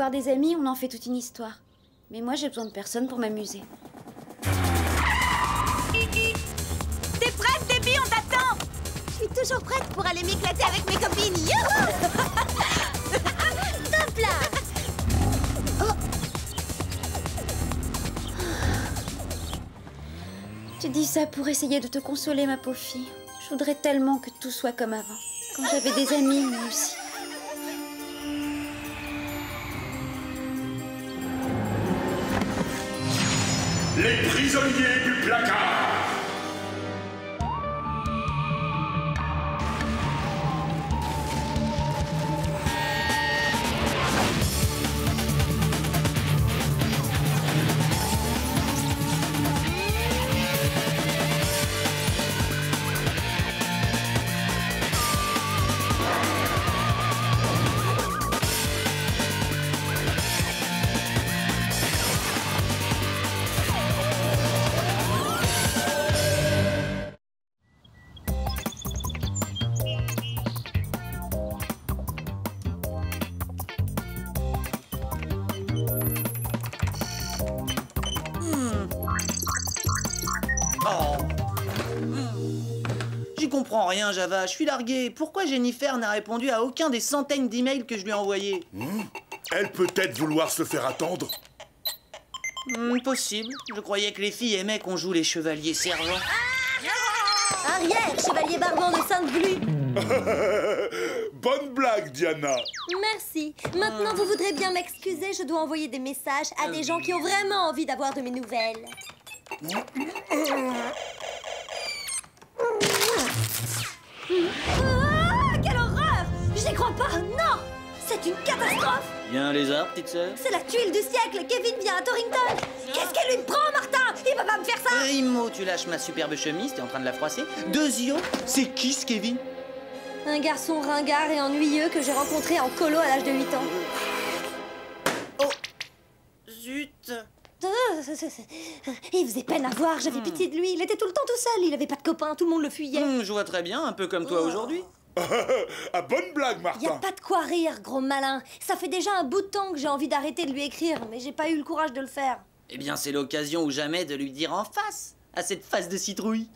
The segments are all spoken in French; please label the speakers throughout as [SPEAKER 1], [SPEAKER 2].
[SPEAKER 1] voir des amis, on en fait toute une histoire. Mais moi, j'ai besoin de personne pour m'amuser.
[SPEAKER 2] T'es prête, Debbie? On t'attend!
[SPEAKER 3] Je suis toujours prête pour aller m'éclater avec mes copines. Youhou! Top là!
[SPEAKER 1] Tu dis ça pour essayer de te consoler, ma pauvre fille. Je voudrais tellement que tout soit comme avant. Quand j'avais des amis, moi aussi.
[SPEAKER 4] Les prisonniers du placard.
[SPEAKER 5] J'y comprends rien, Java. Je suis largué. Pourquoi Jennifer n'a répondu à aucun des centaines d'emails que je lui ai envoyés?
[SPEAKER 4] Elle peut-être vouloir se faire attendre.
[SPEAKER 5] Possible. Je croyais que les filles aimaient qu'on joue les chevaliers servants.
[SPEAKER 3] Arrière, chevalier barbant de Sainte-Glu.
[SPEAKER 4] Bonne blague, Diana.
[SPEAKER 3] Merci. Maintenant, vous voudrez bien m'excuser. Je dois envoyer des messages à des gens qui ont vraiment envie d'avoir de mes nouvelles. Quelle horreur! J'y crois pas! Non! C'est une catastrophe!
[SPEAKER 5] Bien les arbres, petite sœur.
[SPEAKER 3] C'est la tuile du siècle! Kevin vient à Torrington! Qu'est-ce qu'elle lui prend, Martin? Il peut pas me faire ça!
[SPEAKER 5] Imo, tu lâches ma superbe chemise, t'es en train de la froisser. Deuxio, c'est qui ce Kevin?
[SPEAKER 3] Un garçon ringard et ennuyeux que j'ai rencontré en colo à l'âge de 8 ans.
[SPEAKER 5] Oh! Zut!
[SPEAKER 3] Il faisait peine à voir, j'avais pitié de lui. Il était tout le temps tout seul, il avait pas de copains, tout le monde le fuyait.
[SPEAKER 5] Je vois très bien, un peu comme toi aujourd'hui.
[SPEAKER 4] Ah, bonne blague, Martin.
[SPEAKER 3] Y a pas de quoi rire, gros malin. Ça fait déjà un bout de temps que j'ai envie d'arrêter de lui écrire, mais j'ai pas eu le courage de le faire.
[SPEAKER 5] Eh bien, c'est l'occasion ou jamais de lui dire en face, à cette face de citrouille.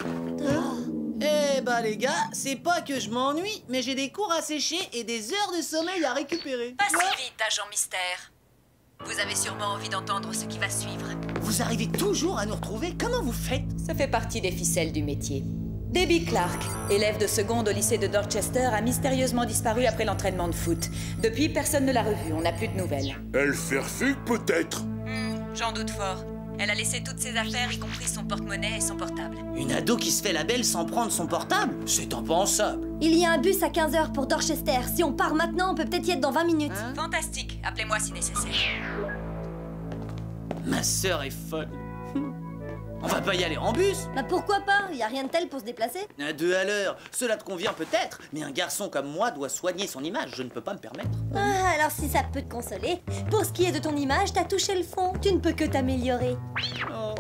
[SPEAKER 5] Eh bah les gars, c'est pas que je m'ennuie, mais j'ai des cours à sécher et des heures de sommeil à récupérer.
[SPEAKER 2] Pas si vite, agent mystère. Vous avez sûrement envie d'entendre ce qui va suivre.
[SPEAKER 5] Vous arrivez toujours à nous retrouver? Comment vous faites?
[SPEAKER 6] Ça fait partie des ficelles du métier. Debbie Clark, élève de seconde au lycée de Dorchester, a mystérieusement disparu après l'entraînement de foot. Depuis, personne ne l'a revue, on n'a plus de nouvelles.
[SPEAKER 4] Elle fait fugue, peut-être.
[SPEAKER 2] J'en doute fort. Elle a laissé toutes ses affaires, y compris son porte-monnaie et son portable.
[SPEAKER 5] Une ado qui se fait la belle sans prendre son portable? C'est impensable.
[SPEAKER 3] Il y a un bus à 15 h pour Dorchester. Si on part maintenant, on peut peut-être y être dans 20 minutes.
[SPEAKER 2] Fantastique. Appelez-moi si nécessaire.
[SPEAKER 5] Ma sœur est folle. On va pas y aller en bus?
[SPEAKER 3] Bah pourquoi pas? Y a rien de tel pour se déplacer.
[SPEAKER 5] À 2 à l'heure. Cela te convient peut-être, mais un garçon comme moi doit soigner son image. Je ne peux pas me permettre.
[SPEAKER 3] Ah, alors si ça peut te consoler, pour ce qui est de ton image, t'as touché le fond. Tu ne peux que t'améliorer.
[SPEAKER 5] Oh.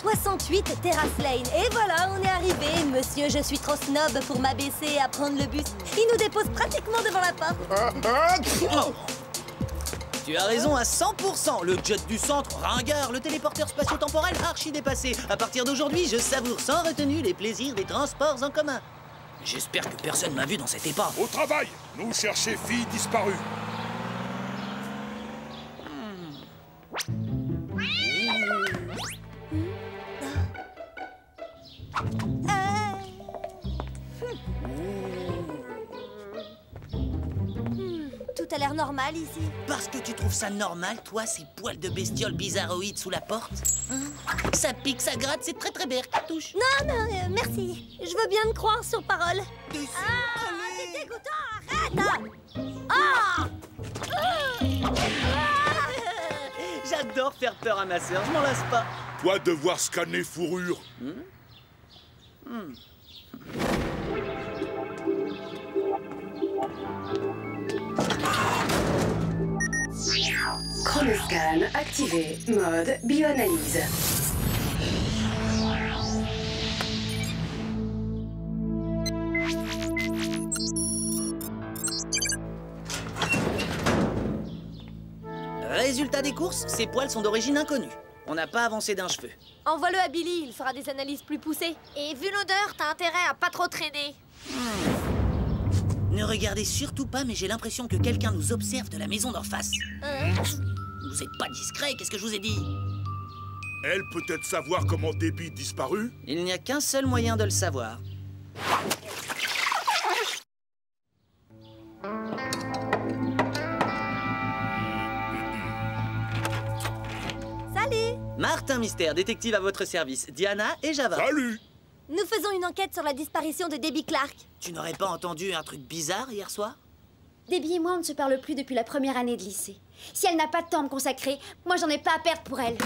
[SPEAKER 3] 68 Terrace Lane. Et voilà, on est arrivé. Monsieur, je suis trop snob pour m'abaisser à prendre le bus. Il nous dépose pratiquement devant la porte.
[SPEAKER 5] Oh. Tu as raison à 100%. Le jet du centre, ringard. Le téléporteur spatio-temporel, archi dépassé. À partir d'aujourd'hui, je savoure sans retenue les plaisirs des transports en commun. J'espère que personne m'a vu dans cet épave.
[SPEAKER 4] Au travail, nous chercher fille disparue.
[SPEAKER 3] Tout a l'air normal ici.
[SPEAKER 5] Parce que tu trouves ça normal, toi, ces poils de bestiole bizarroïdes sous la porte? Ça pique, ça gratte, c'est très très berk, touche.
[SPEAKER 3] Non, merci. Je veux bien te croire sur parole. C'est dégoûtant, arrête!
[SPEAKER 5] J'adore faire peur à ma sœur, je m'en lasse pas.
[SPEAKER 4] Toi, devoir scanner fourrure.
[SPEAKER 7] Chronoscan activé. Mode bioanalyse.
[SPEAKER 5] Résultat des courses, ces poils sont d'origine inconnue. On n'a pas avancé d'un cheveu.
[SPEAKER 3] Envoie-le à Billy, il fera des analyses plus poussées.
[SPEAKER 8] Et vu l'odeur, t'as intérêt à pas trop traîner.
[SPEAKER 5] Ne regardez surtout pas, mais j'ai l'impression que quelqu'un nous observe de la maison d'en face. Vous êtes pas discret, qu'est-ce que je vous ai dit?
[SPEAKER 4] Elle peut-être savoir comment Debbie disparut?
[SPEAKER 5] Il n'y a qu'un seul moyen de le savoir.
[SPEAKER 3] Salut!
[SPEAKER 5] Martin Mystère, détective à votre service. Diana et Java.
[SPEAKER 4] Salut!
[SPEAKER 3] Nous faisons une enquête sur la disparition de Debbie Clark.
[SPEAKER 5] Tu n'aurais pas entendu un truc bizarre hier soir?
[SPEAKER 1] Debbie et moi, on ne se parle plus depuis la première année de lycée. Si elle n'a pas de temps à me consacrer, moi, j'en ai pas à perdre pour elle.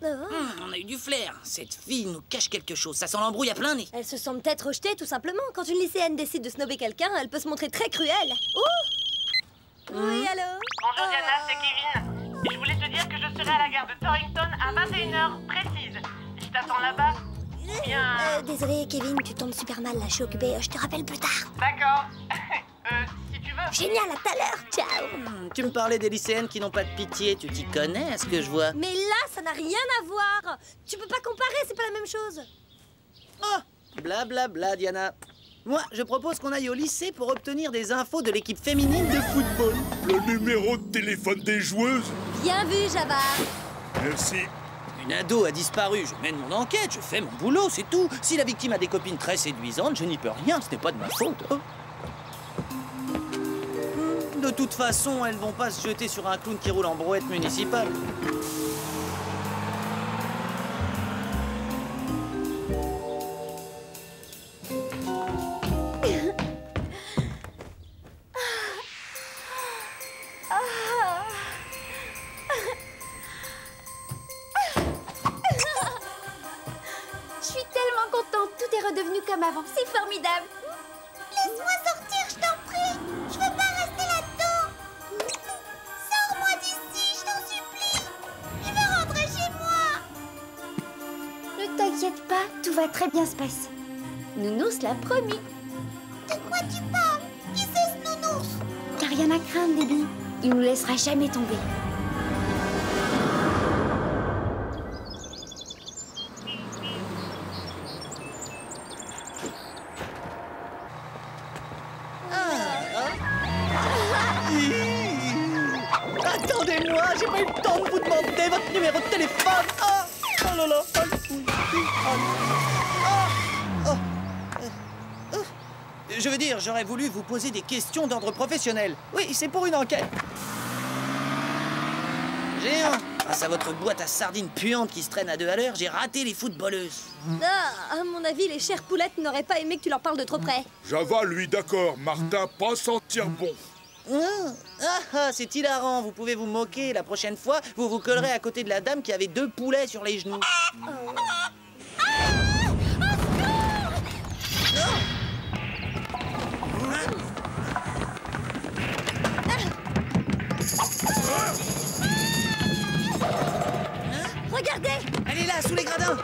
[SPEAKER 5] On a eu du flair. Cette fille nous cache quelque chose. Ça sent l'embrouille à plein nez.
[SPEAKER 3] Elle se sent peut-être rejetée, tout simplement. Quand une lycéenne décide de snobber quelqu'un, elle peut se montrer très cruelle. Ouh! Oui, allô?
[SPEAKER 9] Bonjour Diana, c'est Kevin. Et je voulais te dire que je serai à la gare de Torrington à 21h précise. Je t'attends là-bas. Bien...
[SPEAKER 3] Désolé, Kevin, tu tombes super mal, là, je suis occupée. Je te rappelle plus tard.
[SPEAKER 9] D'accord. Si tu veux...
[SPEAKER 3] Génial, à tout à l'heure. Ciao.
[SPEAKER 5] Tu me parlais des lycéennes qui n'ont pas de pitié. Tu t'y connais, à ce que je vois?
[SPEAKER 3] Mais là, ça n'a rien à voir. Tu peux pas comparer, c'est pas la même chose.
[SPEAKER 5] Oh, blablabla, Diana. Moi, je propose qu'on aille au lycée pour obtenir des infos de l'équipe féminine de football.
[SPEAKER 4] Le numéro de téléphone des joueuses?
[SPEAKER 3] Bien vu, Java.
[SPEAKER 4] Merci.
[SPEAKER 5] Une ado a disparu. Je mène mon enquête, je fais mon boulot, c'est tout. Si la victime a des copines très séduisantes, je n'y peux rien. Ce n'est pas de ma faute. Oh. De toute façon, elles vont pas se jeter sur un clown qui roule en brouette municipale.
[SPEAKER 1] Je suis tellement contente, tout est redevenu comme avant. C'est formidable.
[SPEAKER 8] Laisse-moi sortir, je t'en prie. Je veux pas rester là-dedans. Sors-moi d'ici, je t'en supplie. Je veux rentrer chez moi.
[SPEAKER 1] Ne t'inquiète pas, tout va très bien se passer. Nounours l'a promis.
[SPEAKER 8] De quoi tu parles? Qui c'est ce nounours?
[SPEAKER 1] T'as rien à craindre, Debbie. Il nous laissera jamais tomber.
[SPEAKER 5] Attendez-moi, j'ai pas eu le temps de vous demander votre numéro de téléphone. Oh là là. Je veux dire, j'aurais voulu vous poser des questions d'ordre professionnel. Oui, c'est pour une enquête. Grâce à votre boîte à sardines puante qui se traîne à 2 à l'heure, j'ai raté les footballeuses.
[SPEAKER 3] À mon avis, les chères poulettes n'auraient pas aimé que tu leur parles de trop près.
[SPEAKER 4] Java, lui, d'accord. Martin, pas sentir bon.
[SPEAKER 5] C'est hilarant, vous pouvez vous moquer. La prochaine fois, vous vous collerez à côté de la dame qui avait 2 poulets sur les genoux.
[SPEAKER 3] Regardez!
[SPEAKER 5] Elle est là, sous les gradins.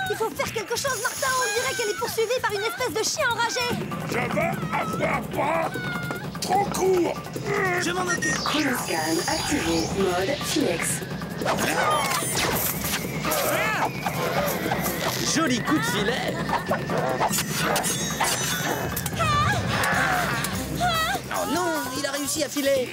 [SPEAKER 3] Il faut faire quelque chose, Martin. On dirait qu'elle est poursuivie par une espèce de chien enragé.
[SPEAKER 4] Java, avoir pas trop court.
[SPEAKER 5] Je m'en occupe.
[SPEAKER 7] Chronoscan activé. Mode Phoenix.
[SPEAKER 5] Joli coup de filet. Oh non, il a réussi à filer.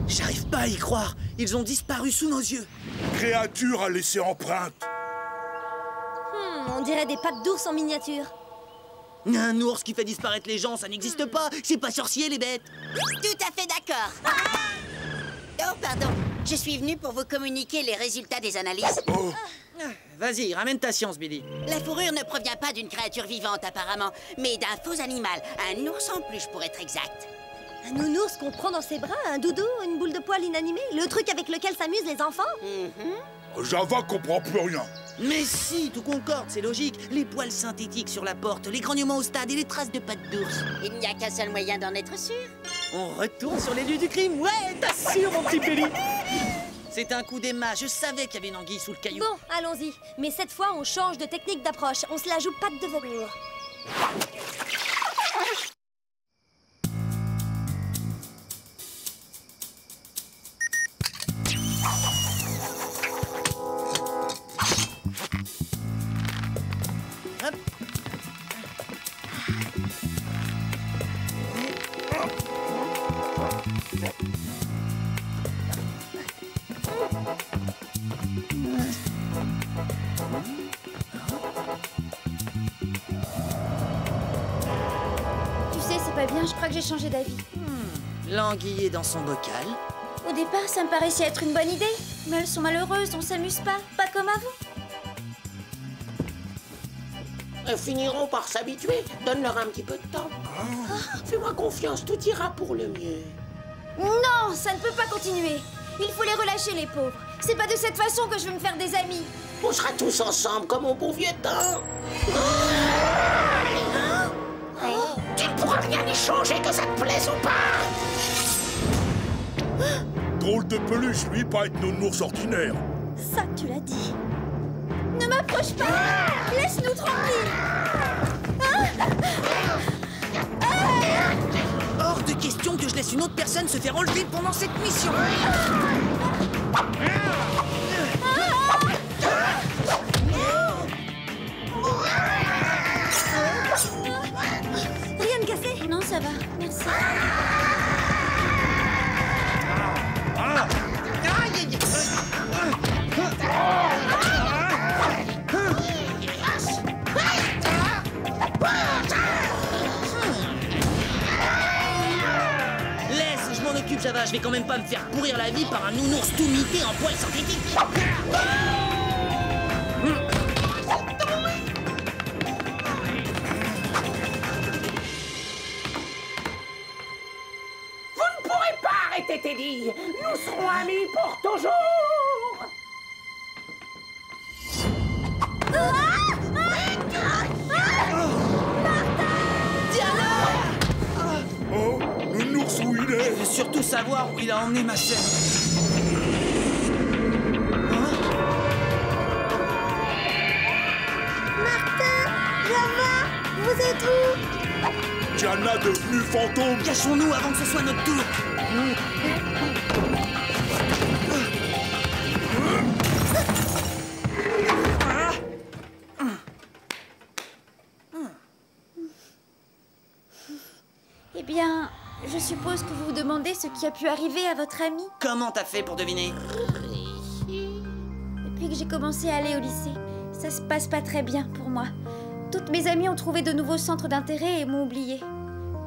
[SPEAKER 5] J'arrive pas à y croire. Ils ont disparu sous nos yeux.
[SPEAKER 4] Créature a laissé empreinte.
[SPEAKER 3] On dirait des pattes d'ours en miniature.
[SPEAKER 5] Un ours qui fait disparaître les gens, ça n'existe pas. C'est pas sorcier, les bêtes.
[SPEAKER 8] Tout à fait d'accord. Oh, pardon.
[SPEAKER 10] Je suis venue pour vous communiquer les résultats des analyses.
[SPEAKER 4] Oh.
[SPEAKER 5] Vas-y, ramène ta science, Billy.
[SPEAKER 10] La fourrure ne provient pas d'une créature vivante, apparemment, mais d'un faux animal. Un ours en peluche, pour être exact.
[SPEAKER 3] Un nounours qu'on prend dans ses bras, un doudou, une boule de poil inanimée, le truc avec lequel s'amusent les enfants.
[SPEAKER 4] Java comprend plus rien.
[SPEAKER 5] Mais si, tout concorde, c'est logique. Les poils synthétiques sur la porte, les grognements au stade et les traces de pattes d'ours.
[SPEAKER 10] Il n'y a qu'un seul moyen d'en être sûr.
[SPEAKER 5] On retourne sur les lieux du crime. Ouais, t'assures, mon petit Billy. C'est un coup d'Emma, je savais qu'il y avait une anguille sous le caillou.
[SPEAKER 3] Bon, allons-y. Mais cette fois, on change de technique d'approche. On se la joue patte de velours.
[SPEAKER 5] Hop.
[SPEAKER 1] Tu sais, c'est pas bien, je crois que j'ai changé d'avis.
[SPEAKER 5] L'anguille est dans son bocal.
[SPEAKER 1] Au départ, ça me paraissait être une bonne idée. Mais elles sont malheureuses, on s'amuse pas comme avant.
[SPEAKER 11] Elles finiront par s'habituer. Donne-leur un petit peu de temps. Fais-moi confiance, tout ira pour le mieux.
[SPEAKER 1] Non, ça ne peut pas continuer. Il faut les relâcher, les pauvres. C'est pas de cette façon que je veux me faire des amis.
[SPEAKER 11] On sera tous ensemble comme au bon vieux temps. Tu ne pourras rien y changer, que ça te plaise ou pas.
[SPEAKER 4] Drôle de peluche, lui, pas être nounours ordinaire.
[SPEAKER 3] Ça, tu l'as dit.
[SPEAKER 1] Ne m'approche pas. Laisse-nous tranquilles.
[SPEAKER 5] Hors de question que je laisse une autre personne se faire enlever pendant cette mission.
[SPEAKER 3] Rien de cassé?
[SPEAKER 1] Non, ça va, merci.
[SPEAKER 5] Laisse, je m'en occupe, Java. Je vais quand même pas me faire pourrir la vie par un nounours tout mité en poils synthétiques.
[SPEAKER 11] Vous ne pourrez pas arrêter Teddy. Nous serons amis pour toujours.
[SPEAKER 4] Oh, nounours où il est?
[SPEAKER 5] Je veux surtout savoir où il a emmené ma sœur.
[SPEAKER 3] Vous êtes où?
[SPEAKER 4] Diana devenue fantôme.
[SPEAKER 5] Cachons-nous avant que ce soit notre tour.
[SPEAKER 1] Eh bien, je suppose que vous vous demandez ce qui a pu arriver à votre ami.
[SPEAKER 5] Comment t'as fait pour deviner?
[SPEAKER 1] Depuis que j'ai commencé à aller au lycée, ça se passe pas très bien pour moi. Toutes mes amies ont trouvé de nouveaux centres d'intérêt et m'ont oubliée.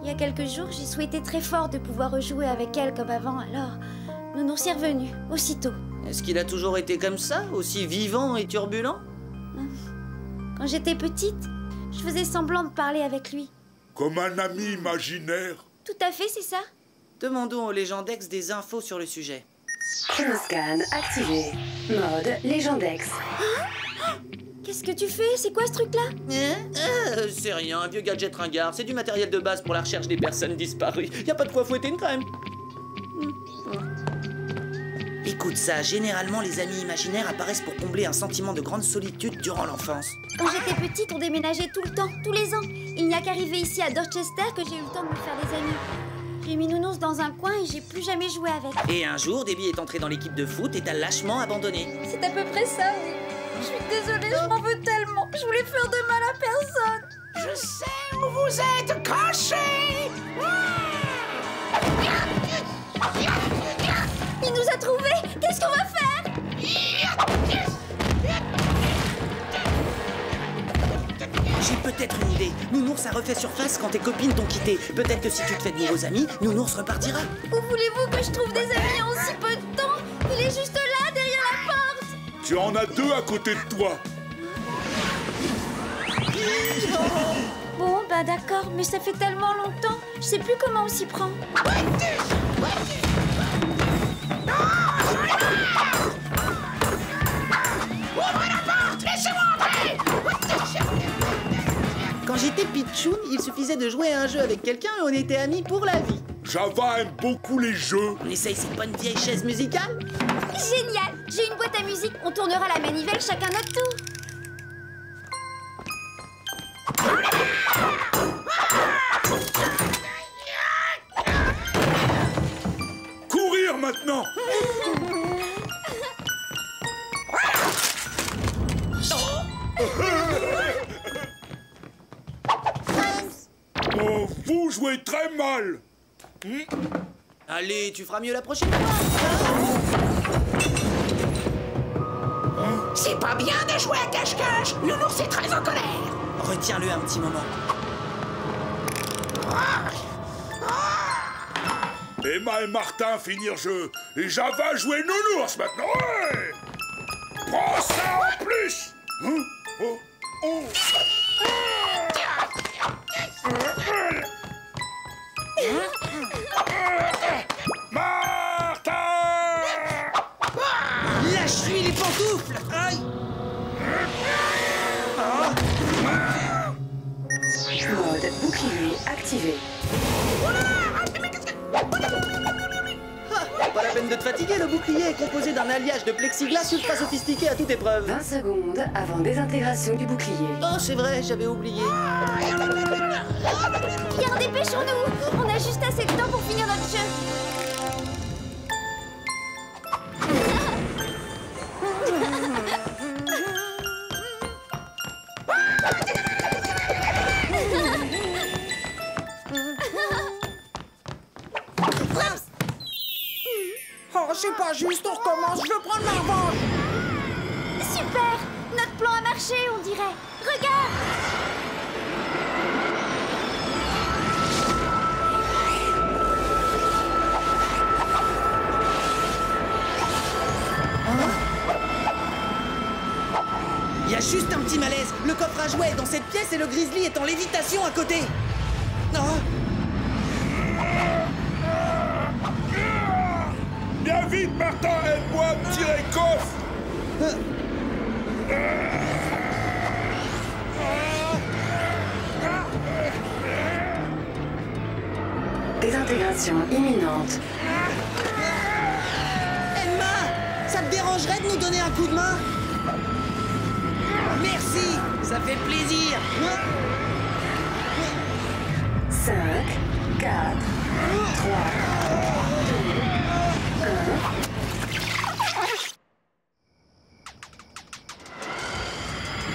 [SPEAKER 1] Il y a quelques jours, j'ai souhaité très fort de pouvoir rejouer avec elle comme avant, alors nous nous sommes revenus, aussitôt.
[SPEAKER 5] Est-ce qu'il a toujours été comme ça, aussi vivant et turbulent?
[SPEAKER 1] Quand j'étais petite, je faisais semblant de parler avec lui.
[SPEAKER 4] Comme un ami imaginaire.
[SPEAKER 1] Tout à fait, c'est ça.
[SPEAKER 5] Demandons au Légendex des infos sur le sujet.
[SPEAKER 7] Chronoscan activé. Mode Légendex.
[SPEAKER 1] Qu'est-ce que tu fais? C'est quoi ce truc-là?
[SPEAKER 5] C'est rien, un vieux gadget ringard. C'est du matériel de base pour la recherche des personnes disparues. Y a pas de quoi fouetter une crème. Écoute ça, généralement les amis imaginaires apparaissent pour combler un sentiment de grande solitude durant l'enfance.
[SPEAKER 1] Quand j'étais petite, on déménageait tout le temps, tous les ans. Il n'y a qu'arrivé ici à Dorchester que j'ai eu le temps de me faire des amis. J'ai mis Nounours dans un coin et j'ai plus jamais joué avec.
[SPEAKER 5] Et un jour, Debbie est entrée dans l'équipe de foot et t'a lâchement abandonné.
[SPEAKER 1] C'est à peu près ça, oui. Je suis désolée, je m'en veux tellement. Je voulais faire de mal à personne.
[SPEAKER 11] Je sais où vous êtes cachés.
[SPEAKER 1] Il nous a trouvés. Qu'est-ce qu'on va faire?
[SPEAKER 5] J'ai peut-être une idée. Nounours a refait surface quand tes copines t'ont quitté. Peut-être que si tu te fais de nouveaux amis, Nounours repartira.
[SPEAKER 1] Où voulez-vous que je trouve des amis en si peu de temps? Il est juste
[SPEAKER 4] Tu en as 2 à côté de toi.
[SPEAKER 1] Bon, bah d'accord, mais ça fait tellement longtemps. Je sais plus comment on s'y prend.
[SPEAKER 11] Ouvrez la porte! Laissez-moi entrer!
[SPEAKER 5] Quand j'étais pitchoun, il suffisait de jouer à un jeu avec quelqu'un et on était amis pour la vie.
[SPEAKER 4] Java aime beaucoup les jeux.
[SPEAKER 5] On essaye cette bonne vieille chaise musicale?
[SPEAKER 1] Génial! J'ai une boîte à musique. On tournera la manivelle chacun notre tour.
[SPEAKER 4] Courir maintenant. Oh, vous jouez très mal.
[SPEAKER 5] Allez, tu feras mieux la prochaine fois.
[SPEAKER 11] C'est pas bien de jouer à cache-cache. Nounours est très en colère.
[SPEAKER 5] Retiens-le un petit moment.
[SPEAKER 4] Emma et Martin finir jeu. Et Java jouer Nounours maintenant. Ouais. Prends ça en plus. Hein? Oh. Oh. Martin!
[SPEAKER 5] Lâche-lui les pantoufles! Aïe!
[SPEAKER 7] Mode bouclier activé.
[SPEAKER 5] Pas la peine de te fatiguer, le bouclier est composé d'un alliage de plexiglas ultra sophistiqué à toute épreuve.
[SPEAKER 7] 20 secondes avant désintégration du bouclier.
[SPEAKER 5] Oh, c'est vrai, j'avais oublié.
[SPEAKER 1] Bien, dépêchons-nous. On a juste assez de temps pour finir notre jeu.
[SPEAKER 12] Oh, c'est pas juste, on recommence, je veux prendre ma revanche.
[SPEAKER 1] Super! Notre plan a marché, on dirait. Regarde!
[SPEAKER 5] Il y a juste un petit malaise. Le coffre à jouets est dans cette pièce et le grizzly est en lévitation à côté. Oh.
[SPEAKER 4] Viens vite, Martin, aide-moi à me tirer le coffre.
[SPEAKER 7] Désintégration imminente.
[SPEAKER 5] Emma, ça te dérangerait de nous donner un coup de main? Merci, ça fait plaisir.
[SPEAKER 7] 5, 4, 3, 2, 1.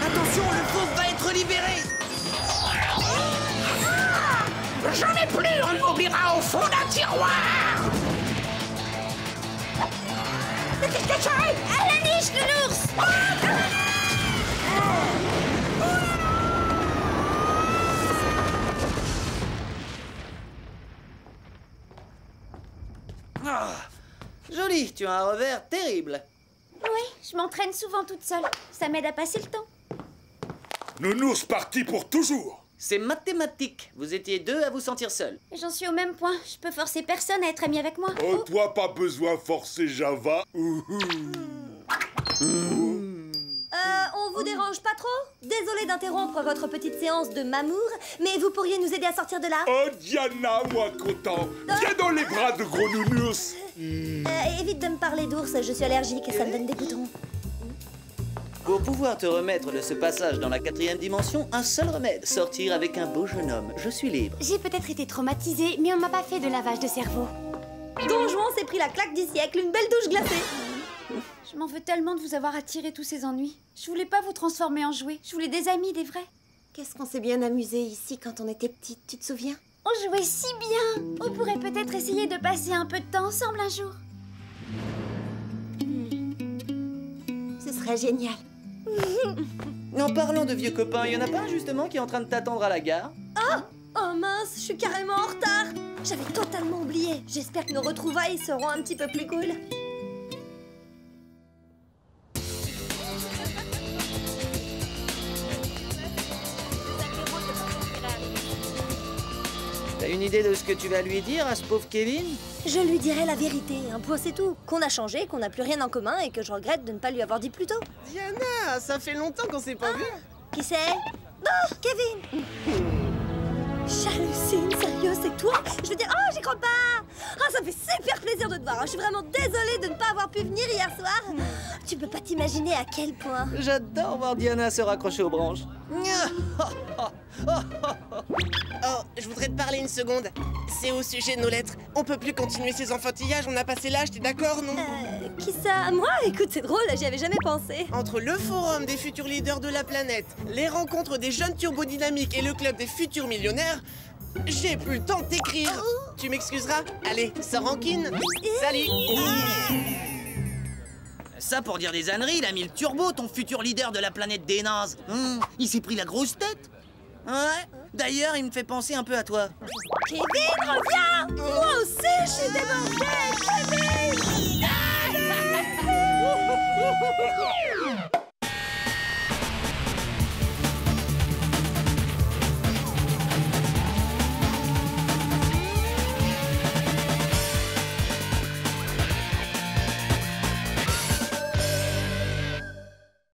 [SPEAKER 5] Attention, le fauve va être libéré.
[SPEAKER 11] J'en ai plus, on m'oubliera au fond d'un tiroir. Mais qu'est-ce que c'est?
[SPEAKER 1] À la niche, Nounours!
[SPEAKER 5] Ah, joli, tu as un revers terrible.
[SPEAKER 1] Oui, je m'entraîne souvent toute seule. Ça m'aide à passer le temps.
[SPEAKER 4] Nounours parti pour toujours.
[SPEAKER 5] C'est mathématique. Vous étiez 2 à vous sentir seul.
[SPEAKER 1] J'en suis au même point. Je peux forcer personne à être ami avec moi.
[SPEAKER 4] Oh, toi, pas besoin de forcer Java.
[SPEAKER 3] On vous dérange pas trop? Désolée d'interrompre votre petite séance de mamour, mais vous pourriez nous aider à sortir de là?
[SPEAKER 4] Oh, Diana, moi content. Viens dans les bras de gros Nounours.
[SPEAKER 3] Évite de me parler d'ours, je suis allergique et ça me donne des boutons.
[SPEAKER 5] Pour pouvoir te remettre de ce passage dans la 4e dimension, un seul remède, sortir avec un beau jeune homme. Je suis libre.
[SPEAKER 1] J'ai peut-être été traumatisée, mais on m'a pas fait de lavage de cerveau.
[SPEAKER 3] Don Juan s'est pris la claque du siècle, une belle douche glacée.
[SPEAKER 1] Je m'en veux tellement de vous avoir attiré tous ces ennuis. Je voulais pas vous transformer en jouet. Je voulais des amis, des vrais.
[SPEAKER 3] Qu'est-ce qu'on s'est bien amusé ici quand on était petite, tu te souviens?
[SPEAKER 1] On jouait si bien. On pourrait peut-être essayer de passer un peu de temps ensemble un jour.
[SPEAKER 3] Ce serait génial.
[SPEAKER 5] En parlant de vieux copains, il y en a pas un justement qui est en train de t'attendre à la gare?
[SPEAKER 3] Oh mince, je suis carrément en retard. J'avais totalement oublié. J'espère que nos retrouvailles seront un petit peu plus cool.
[SPEAKER 5] T'as une idée de ce que tu vas lui dire à ce pauvre Kevin?
[SPEAKER 3] Je lui dirai la vérité, un point c'est tout. Qu'on a changé, qu'on n'a plus rien en commun et que je regrette de ne pas lui avoir dit plus tôt.
[SPEAKER 13] Diana, ça fait longtemps qu'on s'est pas vu.
[SPEAKER 3] Qui c'est? Oh, Kevin. J'hallucine, sérieux, c'est toi? Je veux dire, oh, j'y crois pas! Ah, ça me fait super plaisir de te voir. Je suis vraiment désolée de ne pas avoir pu venir hier soir. Tu peux pas t'imaginer à quel point.
[SPEAKER 5] J'adore voir Diana se raccrocher aux branches.
[SPEAKER 13] Oh, je voudrais te parler une seconde. C'est au sujet de nos lettres. On peut plus continuer ces enfantillages, on a passé l'âge, t'es d'accord, non?
[SPEAKER 3] Qui ça? Moi? Écoute, c'est drôle, j'y avais jamais pensé.
[SPEAKER 13] Entre le forum des futurs leaders de la planète, les rencontres des jeunes turbodynamiques et le club des futurs millionnaires, j'ai plus le temps de t'écrire. Tu m'excuseras? Allez, sans rancune. Salut.
[SPEAKER 5] Ça, pour dire des âneries, il a mis le turbo, ton futur leader de la planète des nazes. Il s'est pris la grosse tête. Ouais. D'ailleurs, il me fait penser un peu à toi.
[SPEAKER 3] Kevin, reviens! Moi aussi, je suis débordée! Kevin!